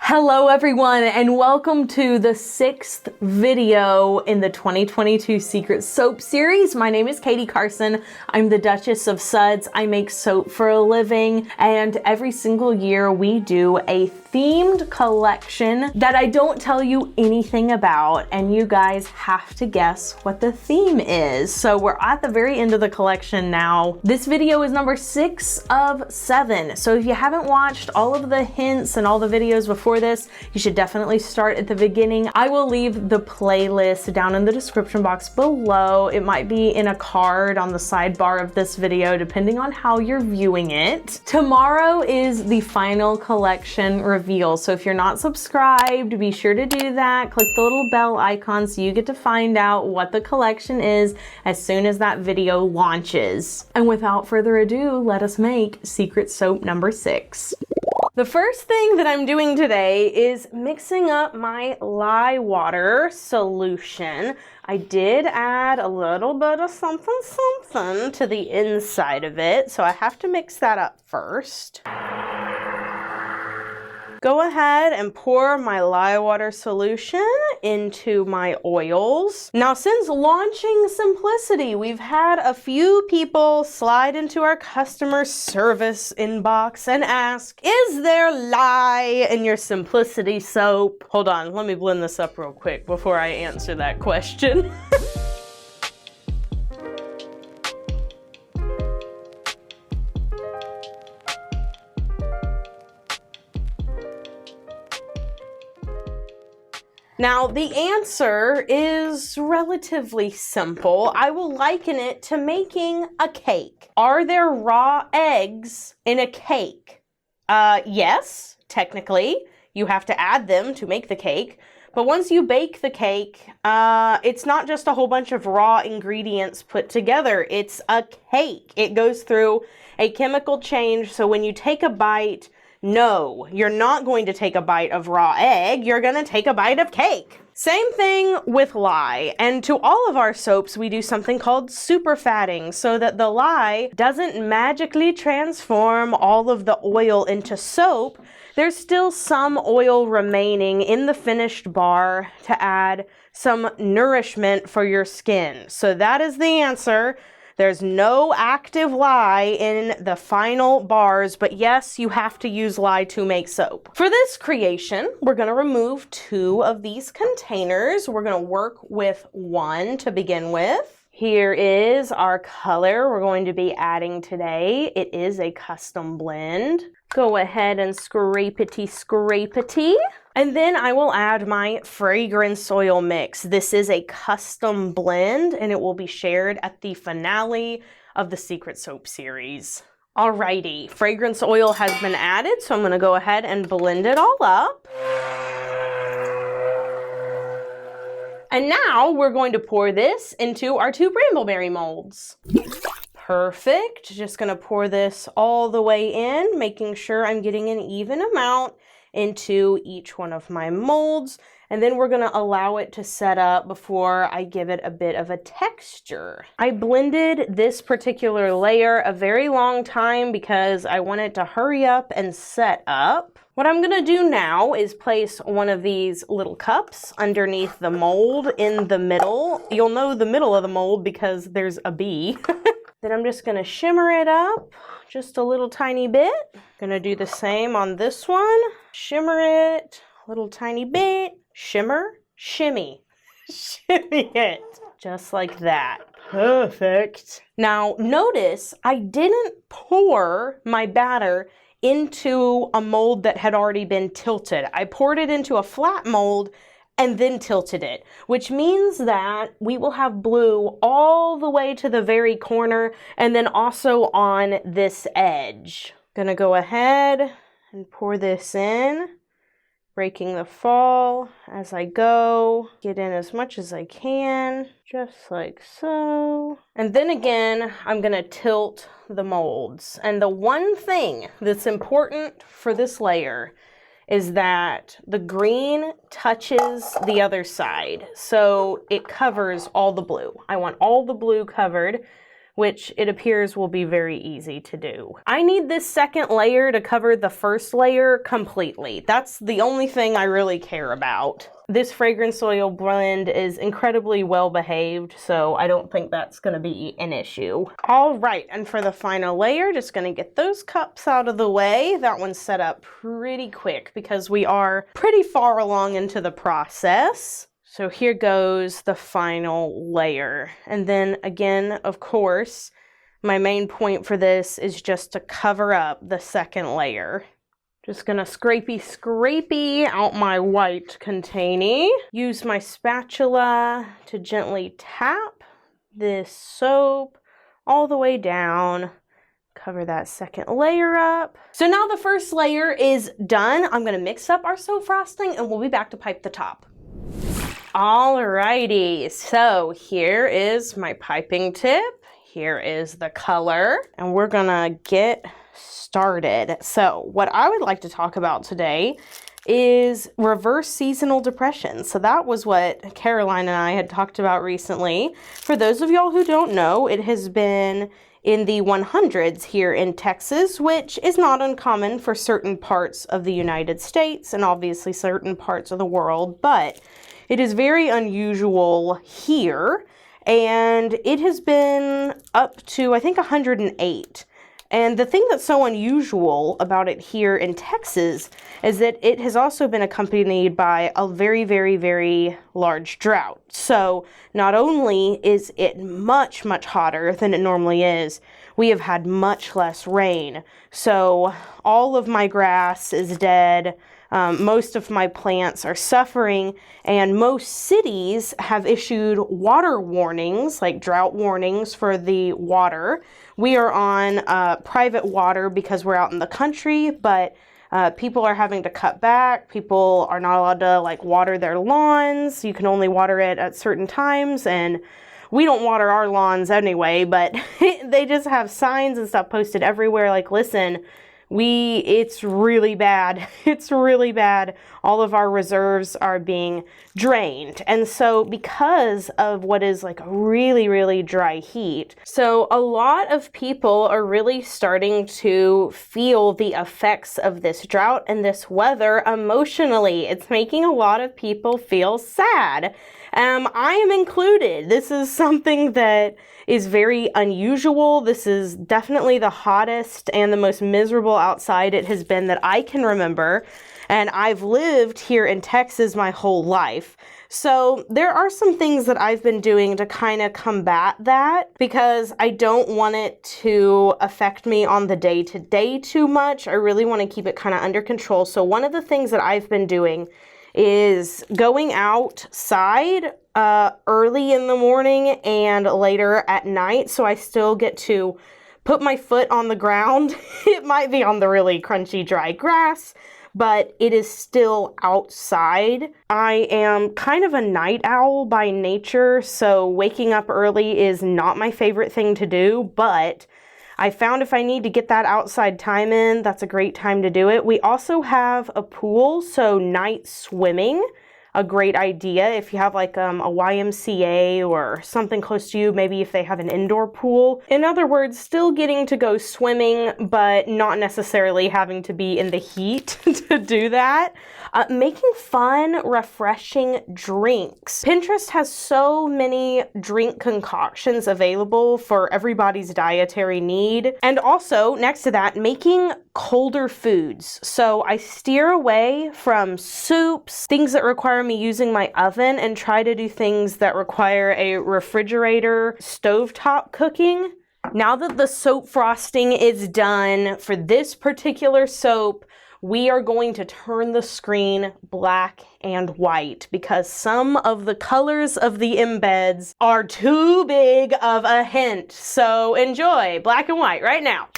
Hello everyone and welcome to the 6th video in the 2022 Secret Soap series. My name is Katie Carson. I'm the Duchess of Suds. I make soap for a living, and every single year we do a themed collection that I don't tell you anything about, and you guys have to guess what the theme is. So we're at the very end of the collection now. This video is number 6 of 7. So if you haven't watched all of the hints and all the videos before this, you should definitely start at the beginning. I will leave the playlist down in the description box below. It might be in a card on the sidebar of this video, depending on how you're viewing it. Tomorrow is the final collection reveal. So if you're not subscribed, be sure to do that. Click the little bell icon so you get to find out what the collection is as soon as that video launches. And without further ado, let us make Secret Soap number 6. The first thing that I'm doing today is mixing up my Lye Water Solution. I did add a little bit of something to the inside of it, so I have to mix that up first. Go ahead and pour my Lye Water Solution into my oils. Now, since launching Simplicity, we've had a few people slide into our customer service inbox and ask, is there lye in your Simplicity soap? Hold on, let me blend this up real quick before I answer that question. Now, the answer is relatively simple. I will liken it to making a cake. Are there raw eggs in a cake? Yes, technically. You have to add them to make the cake. But once you bake the cake, it's not just a whole bunch of raw ingredients put together. It's a cake. It goes through a chemical change, so when you take a bite, no, you're not going to take a bite of raw egg, you're gonna take a bite of cake. Same thing with lye, and to all of our soaps we do something called superfatting so that the lye doesn't magically transform all of the oil into soap. There's still some oil remaining in the finished bar to add some nourishment for your skin. So that is the answer. There's no active lye in the final bars, but yes, you have to use lye to make soap. For this creation, we're gonna remove 2 of these containers. We're gonna work with 1 to begin with. Here is our color we're going to be adding today. It is a custom blend. Go ahead and scrape-a-tee. And then I will add my fragrance oil mix. This is a custom blend and it will be shared at the finale of the Secret Soap series. Alrighty, fragrance oil has been added, so I'm gonna go ahead and blend it all up. And now we're going to pour this into our 2 brambleberry molds. Perfect, just gonna pour this all the way in, making sure I'm getting an even amount into each one of my molds, and then we're gonna allow it to set up before I give it a bit of a texture. I blended this particular layer a very long time because I want it to hurry up and set up. What I'm gonna do now is place one of these little cups underneath the mold in the middle. You'll know the middle of the mold because there's a bee. Then I'm just gonna shimmer it up just a little tiny bit. Gonna do the same on this one. Shimmer it a little tiny bit. Shimmer, shimmy, shimmy it. Just like that. Perfect. Now notice I didn't pour my batter into a mold that had already been tilted. I poured it into a flat mold and then tilted it, which means that we will have blue all the way to the very corner and then also on this edge. Gonna go ahead and pour this in, breaking the fall as I go. Get in as much as I can, just like so. And then again, I'm gonna tilt the molds. And the one thing that's important for this layer is that the green touches the other side, so it covers all the blue. I want all the blue covered which it appears will be very easy to do. I need this second layer to cover the first layer completely. That's the only thing I really care about. This fragrance oil blend is incredibly well behaved, so I don't think that's going to be an issue. All right, and for the final layer, just going to get those cups out of the way. That one's set up pretty quick because we are pretty far along into the process. So here goes the final layer. And then again, of course, my main point for this is just to cover up the second layer. Just gonna scrapey out my white container. Use my spatula to gently tap this soap all the way down. Cover that second layer up. So now the first layer is done. I'm gonna mix up our soap frosting and we'll be back to pipe the top. Alrighty, so here is my piping tip. Here is the color, and we're gonna get started. So what I would like to talk about today is reverse seasonal depression. So that was what Caroline and I had talked about recently. For those of y'all who don't know, it has been in the 100s here in Texas, which is not uncommon for certain parts of the United States and obviously certain parts of the world, but it is very unusual here, and it has been up to, I think, 108. And the thing that's so unusual about it here in Texas is that it has also been accompanied by a very, very, very large drought. So not only is it much, much hotter than it normally is, we have had much less rain. So all of my grass is dead. Most of my plants are suffering, and most cities have issued water warnings, like drought warnings for the water. We are on private water because we're out in the country, but people are having to cut back. People are not allowed to water their lawns. You can only water it at certain times, and we don't water our lawns anyway, but they just have signs and stuff posted everywhere like, listen, it's really bad. It's really bad. All of our reserves are being drained. And so because of what is a really, really dry heat, so a lot of people are really starting to feel the effects of this drought and this weather emotionally. It's making a lot of people feel sad. I am included. This is something that is very unusual. This is definitely the hottest and the most miserable outside it has been that I can remember. And I've lived here in Texas my whole life. So there are some things that I've been doing to kind of combat that because I don't want it to affect me on the day-to-day too much. I really want to keep it kind of under control. So one of the things that I've been doing is going outside early in the morning and later at night, so I still get to put my foot on the ground. It might be on the really crunchy dry grass, but it is still outside. I am kind of a night owl by nature, so waking up early is not my favorite thing to do, but I found if I need to get that outside time in, that's a great time to do it. We also have a pool, so night swimming, a great idea if you have a YMCA or something close to you, maybe if they have an indoor pool. In other words, still getting to go swimming, but not necessarily having to be in the heat to do that. Making fun, refreshing drinks. Pinterest has so many drink concoctions available for everybody's dietary need. And also, next to that, making colder foods. So I steer away from soups, things that require me using my oven, and try to do things that require a refrigerator, stovetop cooking. Now that the soap frosting is done for this particular soap, we are going to turn the screen black and white because some of the colors of the embeds are too big of a hint. So enjoy black and white right now.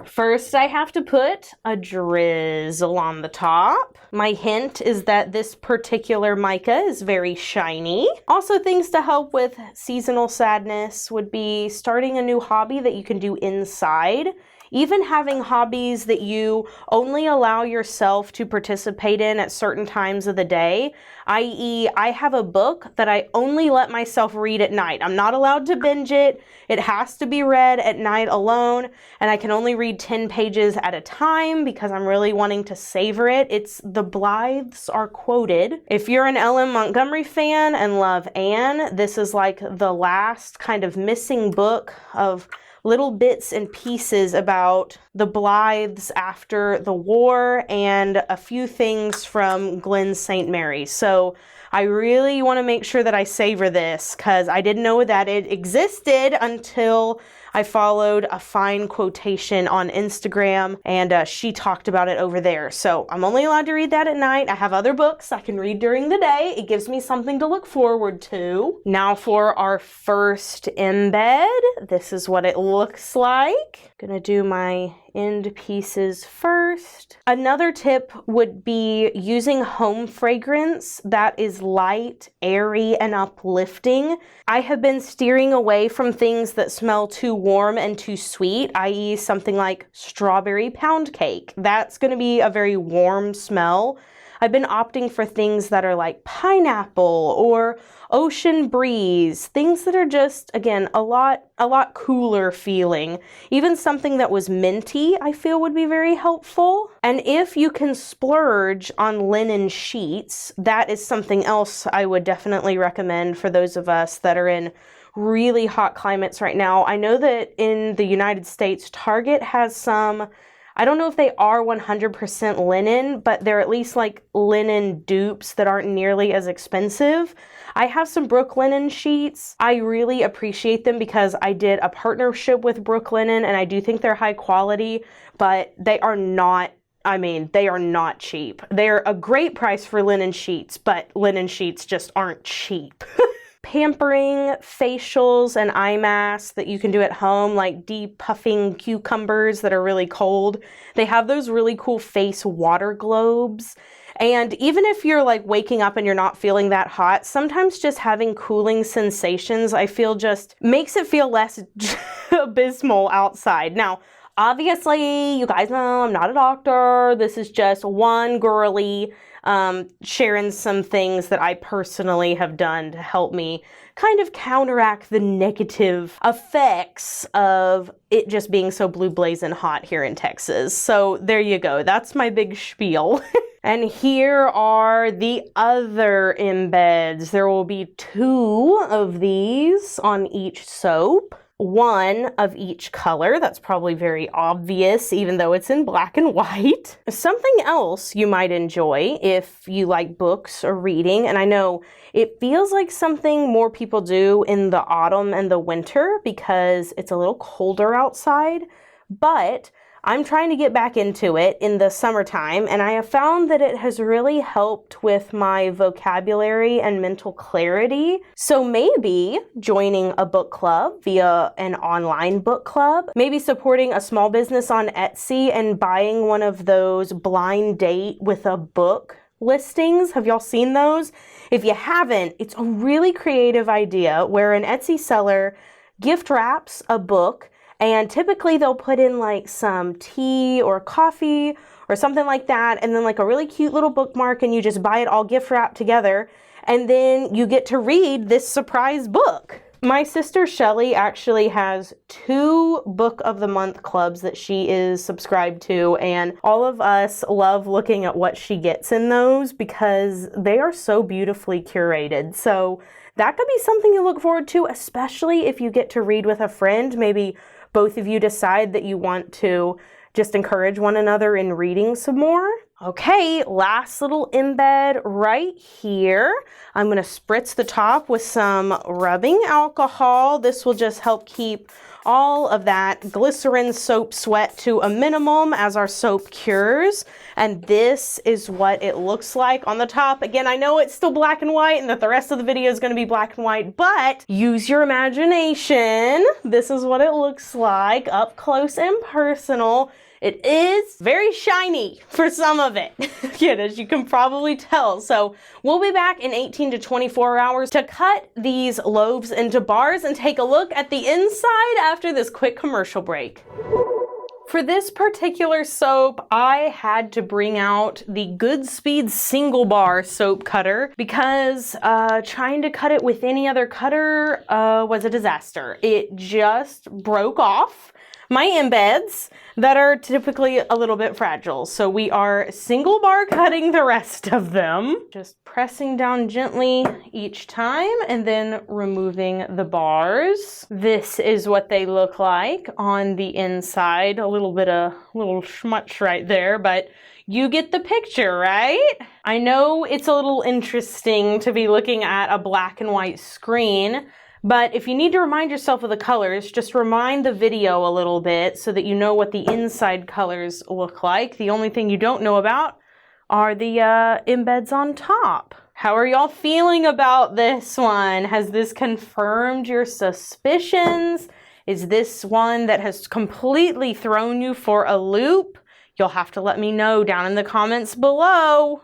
First, I have to put a drizzle on the top. My hint is that this particular mica is very shiny. Also, things to help with seasonal sadness would be starting a new hobby that you can do inside. even having hobbies that you only allow yourself to participate in at certain times of the day, i.e., I have a book that I only let myself read at night. I'm not allowed to binge it. It has to be read at night alone, and I can only read 10 pages at a time because I'm really wanting to savor it. It's The Blythes Are Quoted. If you're an L.M. Montgomery fan and love Anne, this is like the last kind of missing book of little bits and pieces about the Blythes after the war and a few things from Glenn St. Mary. So I really want to make sure that I savor this because I didn't know that it existed until I followed a fine quotation on Instagram, and she talked about it over there. So I'm only allowed to read that at night. I have other books I can read during the day. It gives me something to look forward to. Now for our first embed. This is what it looks like. Gonna do my end pieces first. Another tip would be using home fragrance that is light, airy, and uplifting. I have been steering away from things that smell too warm and too sweet, i.e. something like strawberry pound cake. That's going to be a very warm smell. I've been opting for things that are like pineapple or ocean breeze, things that are just, again, a lot cooler feeling. Even something that was minty, I feel would be very helpful. And if you can splurge on linen sheets, that is something else I would definitely recommend for those of us that are in really hot climates right now. I know that in the United States, Target has some, I don't know if they are 100% linen, but they're at least like linen dupes that aren't nearly as expensive. I have some Brooklinen sheets. I really appreciate them because I did a partnership with Brooklinen and I do think they're high quality, but they are not, they are not cheap. They're a great price for linen sheets, but linen sheets just aren't cheap. Pampering facials and eye masks that you can do at home, like depuffing cucumbers that are really cold. They have those really cool face water globes. And even if you're like waking up and you're not feeling that hot, sometimes just having cooling sensations, I feel just makes it feel less abysmal outside. Now, obviously, you guys know I'm not a doctor. This is just one girly sharing some things that I personally have done to help me kind of counteract the negative effects of it just being so blue blazing hot here in Texas. So there you go. That's my big spiel. And here are the other embeds. There will be 2 of these on each soap. 1 of each color. That's probably very obvious, even though it's in black and white. Something else you might enjoy if you like books or reading, and I know it feels like something more people do in the autumn and the winter because it's a little colder outside, but I'm trying to get back into it in the summertime, and I have found that it has really helped with my vocabulary and mental clarity. So maybe joining a book club via an online book club, maybe supporting a small business on Etsy and buying one of those blind date with a book listings. Have y'all seen those? If you haven't, it's a really creative idea where an Etsy seller gift wraps a book, and typically they'll put in like some tea or coffee or something like that, and then like a really cute little bookmark, and you just buy it all gift wrapped together, and then you get to read this surprise book. My sister Shelly actually has 2 book of the month clubs that she is subscribed to, and all of us love looking at what she gets in those because they are so beautifully curated. So that could be something you look forward to, especially if you get to read with a friend. Maybe both of you decide that you want to just encourage one another in reading some more. Okay, last little embed right here. I'm going to spritz the top with some rubbing alcohol. This will just help keep all of that glycerin soap sweat to a minimum as our soap cures. And this is what it looks like on the top. Again, I know it's still black and white and that the rest of the video is going to be black and white, but use your imagination. This is what it looks like up close and personal. It is very shiny for some of it, again, as you can probably tell. So we'll be back in 18 to 24 hours to cut these loaves into bars and take a look at the inside after this quick commercial break. For this particular soap, I had to bring out the Goodspeed single bar soap cutter because trying to cut it with any other cutter was a disaster. It just broke off my embeds that are typically a little bit fragile. So we are single bar cutting the rest of them. Just pressing down gently each time and then removing the bars. This is what they look like on the inside. A little schmutz right there, but you get the picture, right? I know it's a little interesting to be looking at a black and white screen, but if you need to remind yourself of the colors, just rewind the video a little bit so that you know what the inside colors look like. The only thing you don't know about are the embeds on top. How are y'all feeling about this one? Has this confirmed your suspicions? Is this one that has completely thrown you for a loop? You'll have to let me know down in the comments below.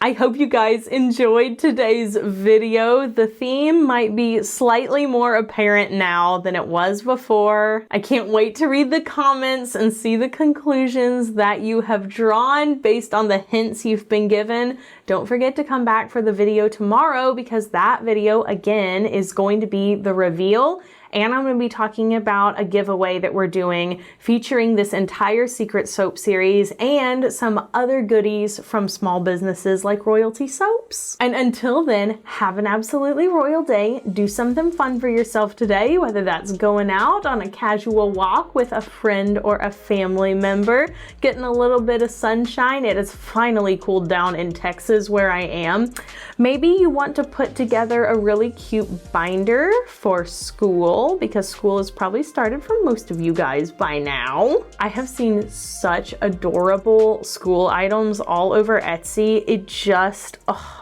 I hope you guys enjoyed today's video. The theme might be slightly more apparent now than it was before. I can't wait to read the comments and see the conclusions that you have drawn based on the hints you've been given. Don't forget to come back for the video tomorrow because that video, again, is going to be the reveal. And I'm going to be talking about a giveaway that we're doing featuring this entire Secret Soap series and some other goodies from small businesses like Royalty Soaps. And until then, have an absolutely royal day. Do something fun for yourself today, whether that's going out on a casual walk with a friend or a family member, getting a little bit of sunshine. It has finally cooled down in Texas where I am. Maybe you want to put together a really cute binder for school, because school has probably started for most of you guys by now. I have seen such adorable school items all over Etsy.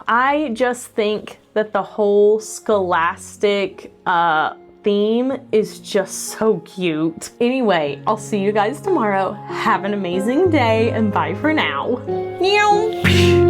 I just think that the whole scholastic theme is just so cute. Anyway, I'll see you guys tomorrow. Have an amazing day and bye for now. Meow.